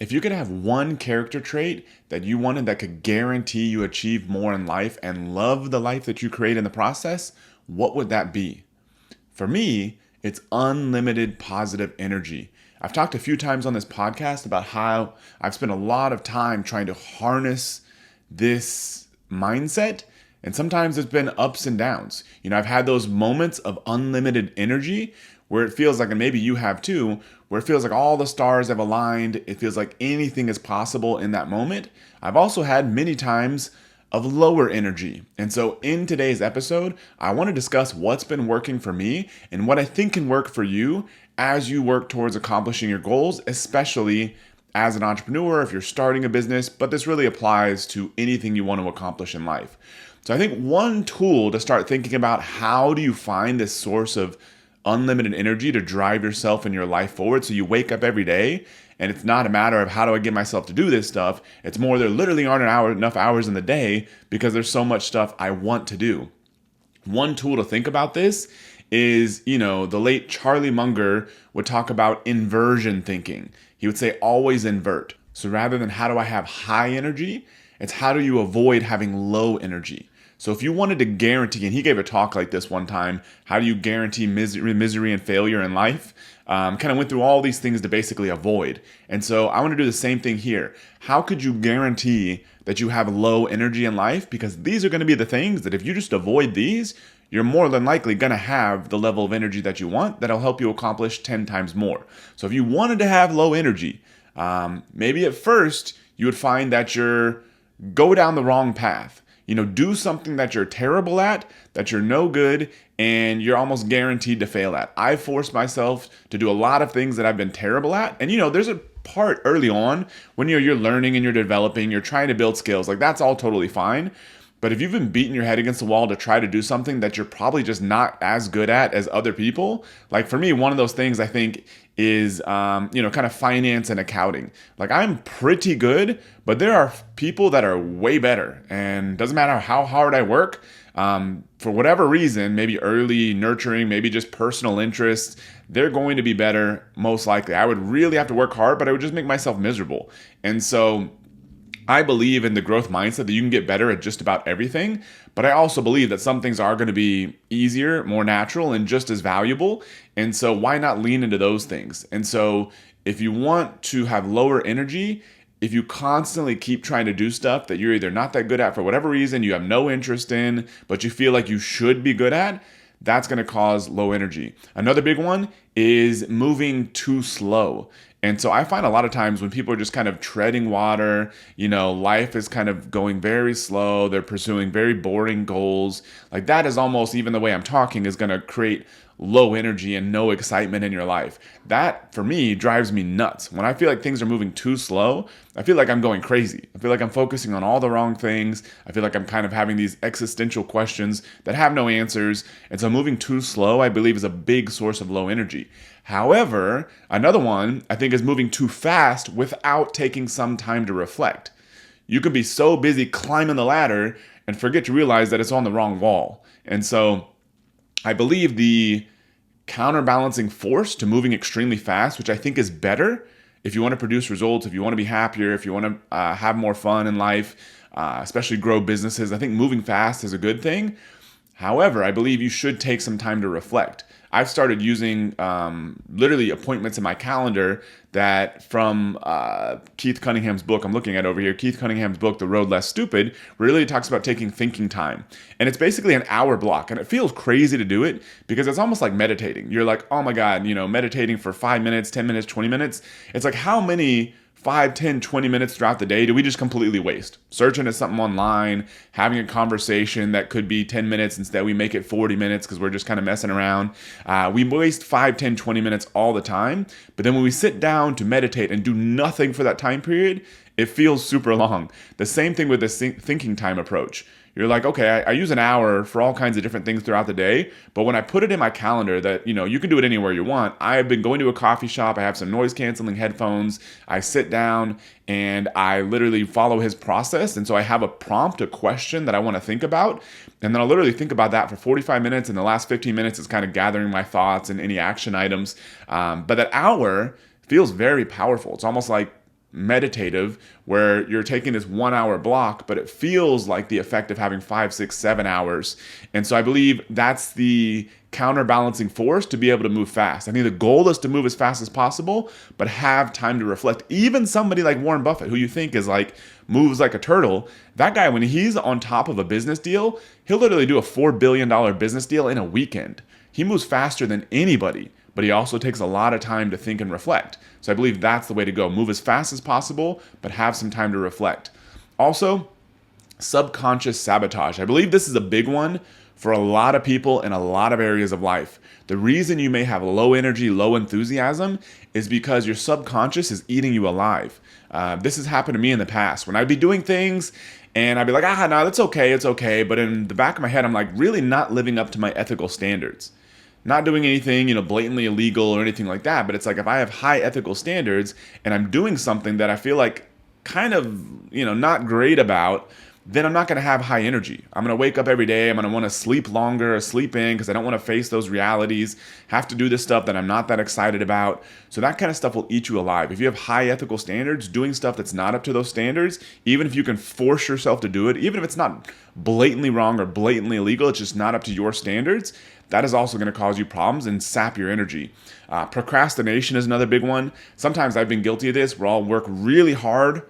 If you could have one character trait that you wanted that could guarantee you achieve more in life and love the life that you create in the process, what would that be? For me, it's unlimited positive energy. I've talked a few times on this podcast about how I've spent a lot of time trying to harness this mindset. And sometimes it's been ups and downs. I've had those moments of unlimited energy where it feels like, and maybe you have too, where it feels like all the stars have aligned. It feels like anything is possible in that moment. I've also had many times of lower energy. And so in today's episode, I want to discuss what's been working for me and what I think can work for you as you work towards accomplishing your goals, especially as an entrepreneur, if you're starting a business, but this really applies to anything you want to accomplish in life. So I think one tool to start thinking about how do you find this source of unlimited energy to drive yourself and your life forward so you wake up every day and it's not a matter of how do I get myself to do this stuff. It's more there literally aren't enough hours in the day because there's so much stuff I want to do. One tool to think about this is, the late Charlie Munger would talk about inversion thinking. He would say always invert. So rather than how do I have high energy, it's how do you avoid having low energy. So if you wanted to guarantee, and he gave a talk like this one time, how do you guarantee misery and failure in life? Kind of went through all these things to basically avoid. And so I want to do the same thing here. How could you guarantee that you have low energy in life? Because these are going to be the things that if you just avoid these, you're more than likely going to have the level of energy that you want that'll help you accomplish 10 times more. So if you wanted to have low energy, maybe at first you would find that go down the wrong path. Do something that you're terrible at, that you're no good, and you're almost guaranteed to fail at. I forced myself to do a lot of things that I've been terrible at. And there's a part early on when you're learning and you're developing, you're trying to build skills. Like that's all totally fine. But if you've been beating your head against the wall to try to do something that you're probably just not as good at as other people, like for me, one of those things I think is, kind of finance and accounting. Like I'm pretty good, but there are people that are way better. And doesn't matter how hard I work, for whatever reason, maybe early nurturing, maybe just personal interests, they're going to be better most likely. I would really have to work hard, but I would just make myself miserable. And so I believe in the growth mindset that you can get better at just about everything, but I also believe that some things are going to be easier, more natural, and just as valuable. And so why not lean into those things? And so if you want to have lower energy, if you constantly keep trying to do stuff that you're either not that good at for whatever reason, you have no interest in, but you feel like you should be good at, that's going to cause low energy. Another big one is moving too slow. And so I find a lot of times when people are just kind of treading water, life is kind of going very slow. They're pursuing very boring goals. Like that is almost, even the way I'm talking, is going to create low energy and no excitement in your life. That, for me, drives me nuts. When I feel like things are moving too slow, I feel like I'm going crazy. I feel like I'm focusing on all the wrong things. I feel like I'm kind of having these existential questions that have no answers. And so moving too slow, I believe, is a big source of low energy. However, another one I think is moving too fast without taking some time to reflect. You could be so busy climbing the ladder and forget to realize that it's on the wrong wall. And so I believe the counterbalancing force to moving extremely fast, which I think is better if you want to produce results, if you want to be happier, if you want to have more fun in life, especially grow businesses, I think moving fast is a good thing. However, I believe you should take some time to reflect. I've started using literally appointments in my calendar that from Keith Cunningham's book, I'm looking at over here, Keith Cunningham's book, The Road Less Stupid, really talks about taking thinking time. And it's basically an hour block. And it feels crazy to do it because it's almost like meditating. You're like, oh my God, meditating for 5 minutes, 10 minutes, 20 minutes. It's like how many 5, 10, 20 minutes throughout the day do we just completely waste? Searching at something online, having a conversation that could be 10 minutes, instead we make it 40 minutes because we're just kind of messing around. We waste 5, 10, 20 minutes all the time. But then when we sit down to meditate and do nothing for that time period, it feels super long. The same thing with this thinking time approach. You're like, okay, I use an hour for all kinds of different things throughout the day. But when I put it in my calendar that, you can do it anywhere you want. I've been going to a coffee shop. I have some noise canceling headphones. I sit down and I literally follow his process. And so I have a prompt, a question that I want to think about. And then I'll literally think about that for 45 minutes. And the last 15 minutes is kind of gathering my thoughts and any action items. But that hour feels very powerful. It's almost like meditative where you're taking this 1 hour block, but it feels like the effect of having 5, 6, 7 hours. And so I believe that's the counterbalancing force to be able to move fast. I think the goal is to move as fast as possible, but have time to reflect. Even somebody like Warren Buffett, who you think is like moves like a turtle, that guy, when he's on top of a business deal, he'll literally do a $4 billion business deal in a weekend. He moves faster than anybody, but he also takes a lot of time to think and reflect. So I believe that's the way to go. Move as fast as possible, but have some time to reflect. Also, subconscious sabotage. I believe this is a big one for a lot of people in a lot of areas of life. The reason you may have low energy, low enthusiasm is because your subconscious is eating you alive. This has happened to me in the past when I'd be doing things and I'd be like, no, that's okay, it's okay. But in the back of my head, I'm like really not living up to my ethical standards. Not doing anything, blatantly illegal or anything like that. But it's like if I have high ethical standards and I'm doing something that I feel like kind of, not great about, then I'm not going to have high energy. I'm going to wake up every day. I'm going to want to sleep longer or sleep in because I don't want to face those realities, have to do this stuff that I'm not that excited about. So that kind of stuff will eat you alive. If you have high ethical standards, doing stuff that's not up to those standards, even if you can force yourself to do it, even if it's not blatantly wrong or blatantly illegal, it's just not up to your standards, that is also going to cause you problems and sap your energy. Procrastination is another big one. Sometimes I've been guilty of this where I'll work really hard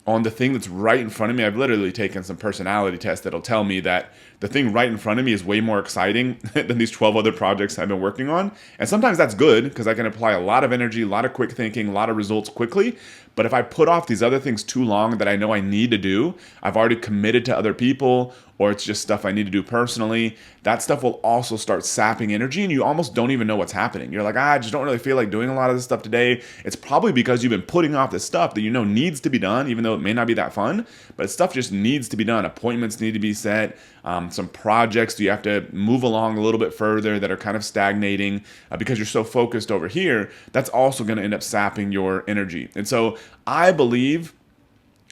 on the thing that's right in front of me. I've literally taken some personality tests that'll tell me that the thing right in front of me is way more exciting than these 12 other projects I've been working on. And sometimes that's good because I can apply a lot of energy, a lot of quick thinking, a lot of results quickly. But if I put off these other things too long that I know I need to do, I've already committed to other people, or it's just stuff I need to do personally, that stuff will also start sapping energy and you almost don't even know what's happening. You're like, I just don't really feel like doing a lot of this stuff today. It's probably because you've been putting off this stuff that needs to be done, even though it may not be that fun, but stuff just needs to be done. Appointments need to be set. Some projects you have to move along a little bit further that are kind of stagnating because you're so focused over here. That's also going to end up sapping your energy. And so I believe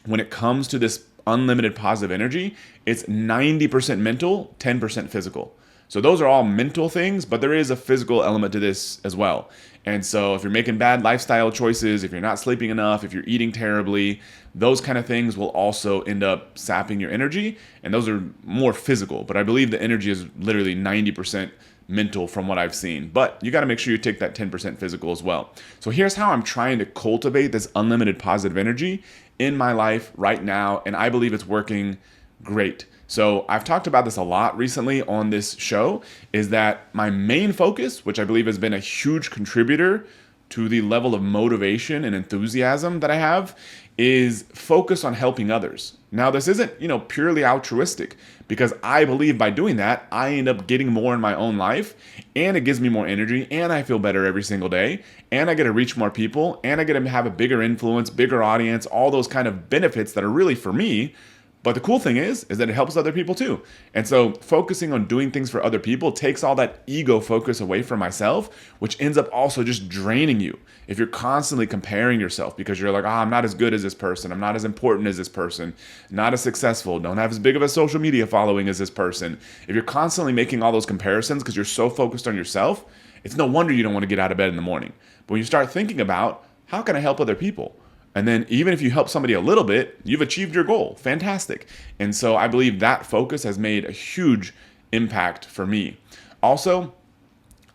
when it comes to this unlimited positive energy, it's 90% mental, 10% physical. So those are all mental things, but there is a physical element to this as well. And so if you're making bad lifestyle choices, if you're not sleeping enough, if you're eating terribly, those kind of things will also end up sapping your energy. And those are more physical. But I believe the energy is literally 90% mental from what I've seen. But you got to make sure you take that 10% physical as well. So here's how I'm trying to cultivate this unlimited positive energy in my life right now. And I believe it's working great. So I've talked about this a lot recently on this show, is that my main focus, which I believe has been a huge contributor to the level of motivation and enthusiasm that I have, is focus on helping others. Now, this isn't, purely altruistic, because I believe by doing that, I end up getting more in my own life, and it gives me more energy, and I feel better every single day, and I get to reach more people, and I get to have a bigger influence, bigger audience, all those kind of benefits that are really for me. But the cool thing is that it helps other people too. And so focusing on doing things for other people takes all that ego focus away from myself, which ends up also just draining you. If you're constantly comparing yourself because you're like, I'm not as good as this person, I'm not as important as this person, not as successful, don't have as big of a social media following as this person. If you're constantly making all those comparisons because you're so focused on yourself, it's no wonder you don't want to get out of bed in the morning. But when you start thinking about, how can I help other people? And then even if you help somebody a little bit, you've achieved your goal. Fantastic. And so I believe that focus has made a huge impact for me. Also,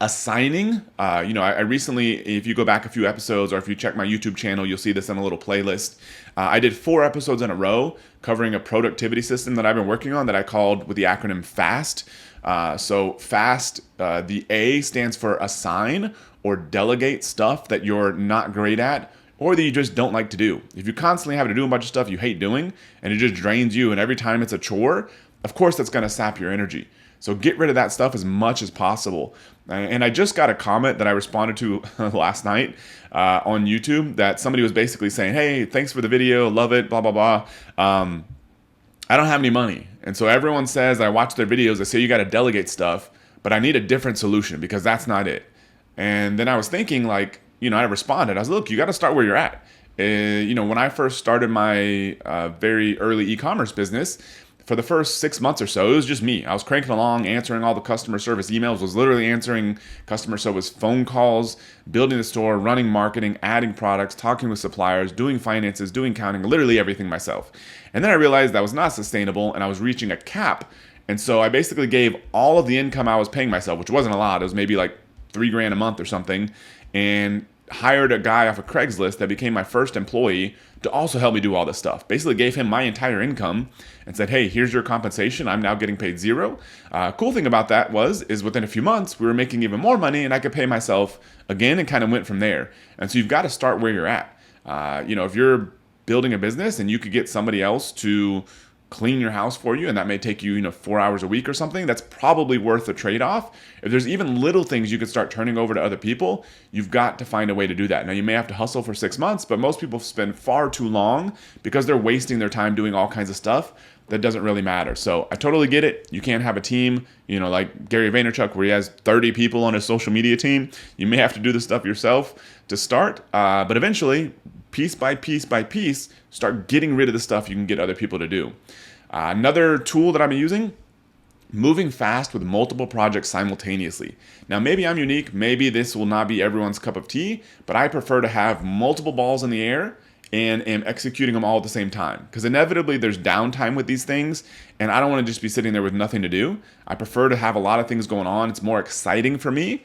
assigning, I recently, if you go back a few episodes or if you check my YouTube channel, you'll see this in a little playlist. I did 4 episodes in a row covering a productivity system that I've been working on that I called with the acronym FAST. So FAST, the A stands for assign or delegate stuff that you're not great at, or that you just don't like to do. If you constantly have to do a bunch of stuff you hate doing and it just drains you and every time it's a chore, of course that's going to sap your energy. So get rid of that stuff as much as possible. And I just got a comment that I responded to last night on YouTube that somebody was basically saying, hey, thanks for the video, love it, blah, blah, blah. I don't have any money. And so everyone says, I watch their videos, they say you got to delegate stuff, but I need a different solution because that's not it. And then I was thinking I responded. I was, look, you got to start where you're at. When I first started my very early e-commerce business, for the first 6 months or so, it was just me. I was cranking along, answering all the customer service emails, was literally answering customer service phone calls, building the store, running marketing, adding products, talking with suppliers, doing finances, doing counting, literally everything myself. And then I realized that was not sustainable and I was reaching a cap. And so I basically gave all of the income I was paying myself, which wasn't a lot. It was maybe like $3,000 a month or something, and hired a guy off of Craigslist that became my first employee to also help me do all this stuff. Basically gave him my entire income and said, hey, here's your compensation. I'm now getting paid zero. Cool thing about that is within a few months, we were making even more money and I could pay myself again, and kind of went from there. And so you've got to start where you're at. If you're building a business and you could get somebody else to clean your house for you, and that may take you 4 hours a week or something, that's probably worth the trade-off. If there's even little things you could start turning over to other people, you've got to find a way to do that. Now, you may have to hustle for 6 months, but most people spend far too long because they're wasting their time doing all kinds of stuff that doesn't really matter. So I totally get it. You can't have a team, like Gary Vaynerchuk, where he has 30 people on his social media team. You may have to do this stuff yourself to start, but eventually, piece by piece by piece, start getting rid of the stuff you can get other people to do. Another tool that I've been using, moving fast with multiple projects simultaneously. Now, maybe I'm unique. Maybe this will not be everyone's cup of tea, but I prefer to have multiple balls in the air and am executing them all at the same time. Because inevitably there's downtime with these things, and I don't want to just be sitting there with nothing to do. I prefer to have a lot of things going on. It's more exciting for me,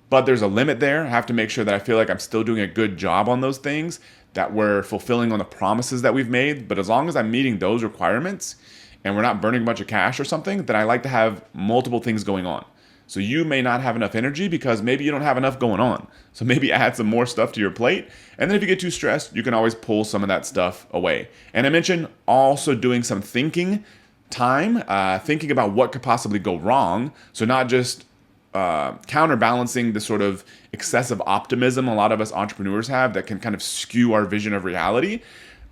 but there's a limit there. I have to make sure that I feel like I'm still doing a good job on those things, that we're fulfilling on the promises that we've made. But as long as I'm meeting those requirements and we're not burning a bunch of cash or something, then I like to have multiple things going on. So you may not have enough energy because maybe you don't have enough going on. So maybe add some more stuff to your plate. And then if you get too stressed, you can always pull some of that stuff away. And I mentioned also doing some thinking time, thinking about what could possibly go wrong. So not just counterbalancing the sort of excessive optimism a lot of us entrepreneurs have that can kind of skew our vision of reality.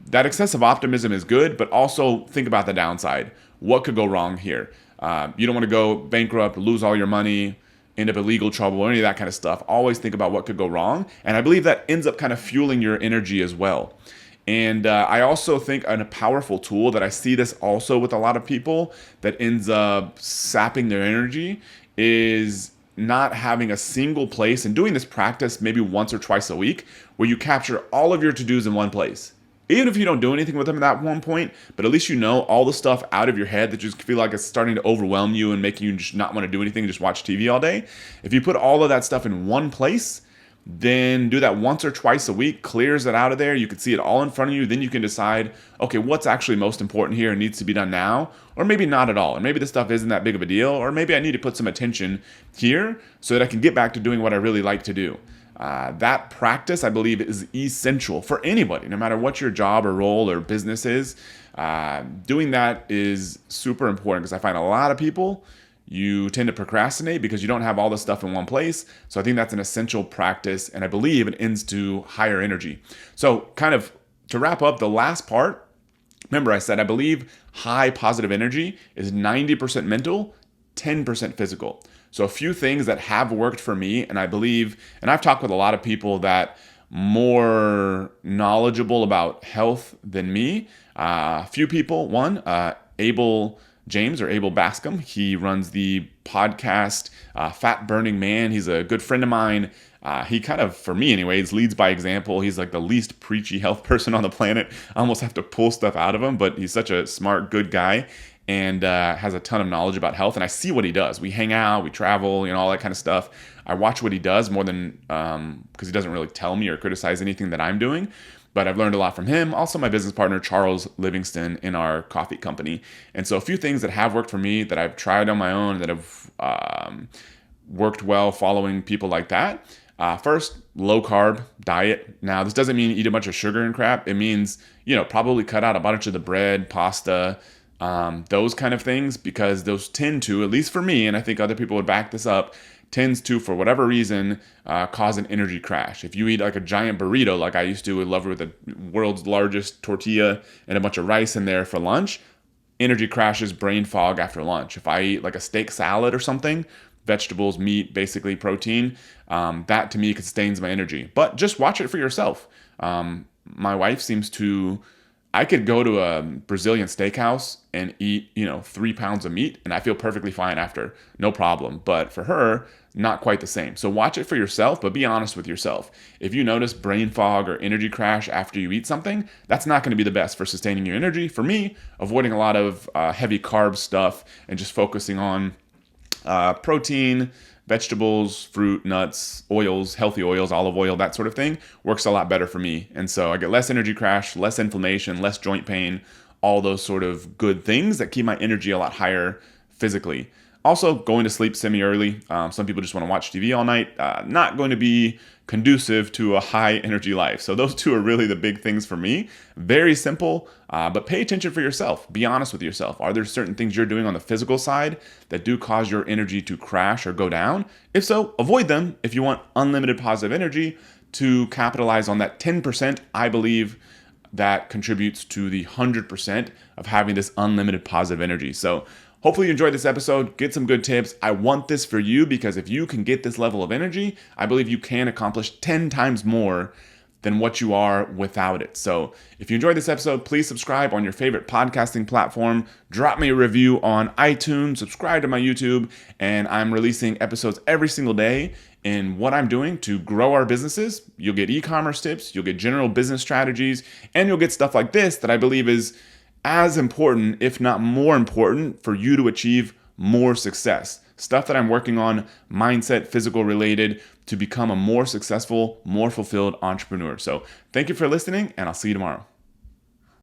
That excessive optimism is good, but also think about the downside. What could go wrong here? You don't want to go bankrupt, lose all your money, end up in legal trouble, or any of that kind of stuff. Always think about what could go wrong. And I believe that ends up kind of fueling your energy as well. And I also think a powerful tool that I see this also with a lot of people that ends up sapping their energy is not having a single place, and doing this practice maybe once or twice a week, where you capture all of your to-dos in one place. Even if you don't do anything with them at that one point, but at least you know all the stuff out of your head that you just feel like it's starting to overwhelm you and making you just not want to do anything, just watch TV all day. If you put all of that stuff in one place, then do that once or twice a week, clears it out of there. You can see it all in front of you. Then you can decide, okay, what's actually most important here and needs to be done now, or maybe not at all. Or maybe this stuff isn't that big of a deal, or maybe I need to put some attention here so that I can get back to doing what I really like to do. That practice, I believe, is essential for anybody, no matter what your job or role or business is. Doing that is super important, because I find a lot of people, you tend to procrastinate because you don't have all the stuff in one place. So I think that's an essential practice, and I believe it ends to higher energy. So kind of to wrap up the last part, remember I said I believe high positive energy is 90% mental, 10% physical. So a few things that have worked for me, and I believe, and I've talked with a lot of people that more knowledgeable about health than me. A few people, one, Abel Bascom. He runs the podcast Fat Burning Man. He's a good friend of mine. He kind of, for me anyways, leads by example. He's like the least preachy health person on the planet. I almost have to pull stuff out of him, but he's such a smart, good guy, and has a ton of knowledge about health. And I see what he does. We hang out, we travel, all that kind of stuff. I watch what he does more than, because he doesn't really tell me or criticize anything that I'm doing. But I've learned a lot from him. Also my business partner, Charles Livingston, in our coffee company. And so a few things that have worked for me, that I've tried on my own, that have worked well following people like that. First, low carb diet. Now, this doesn't mean eat a bunch of sugar and crap. It means, probably cut out a bunch of the bread, pasta, those kind of things, because those tend to, at least for me, and I think other people would back this up, tends to, for whatever reason, cause an energy crash. If you eat like a giant burrito, like I used to, would love with the world's largest tortilla and a bunch of rice in there for lunch, energy crashes, brain fog after lunch. If I eat like a steak salad or something, vegetables, meat, basically protein, that to me sustains my energy. But just watch it for yourself. My wife seems to I could go to a Brazilian steakhouse and eat, 3 pounds of meat, and I feel perfectly fine after, no problem. But for her, not quite the same. So watch it for yourself, but be honest with yourself. If you notice brain fog or energy crash after you eat something, that's not going to be the best for sustaining your energy. For me, avoiding a lot of heavy carb stuff and just focusing on protein, vegetables, fruit, nuts, oils, healthy oils, olive oil, that sort of thing works a lot better for me. And so I get less energy crash, less inflammation, less joint pain, all those sort of good things that keep my energy a lot higher physically. Also, going to sleep semi-early. Some people just want to watch TV all night. Not going to be conducive to a high energy life. So those two are really the big things for me. Very simple, but pay attention for yourself. Be honest with yourself. Are there certain things you're doing on the physical side that do cause your energy to crash or go down? If so, avoid them if you want unlimited positive energy to capitalize on that 10%, I believe, that contributes to the 100% of having this unlimited positive energy. So hopefully you enjoyed this episode. Get some good tips. I want this for you because if you can get this level of energy, I believe you can accomplish 10 times more than what you are without it. So if you enjoyed this episode, please subscribe on your favorite podcasting platform. Drop me a review on iTunes, subscribe to my YouTube, and I'm releasing episodes every single day in what I'm doing to grow our businesses. You'll get e-commerce tips, you'll get general business strategies, and you'll get stuff like this that I believe is as important, if not more important, for you to achieve more success. Stuff that I'm working on, mindset, physical related, to become a more successful, more fulfilled entrepreneur. So thank you for listening, and I'll see you tomorrow.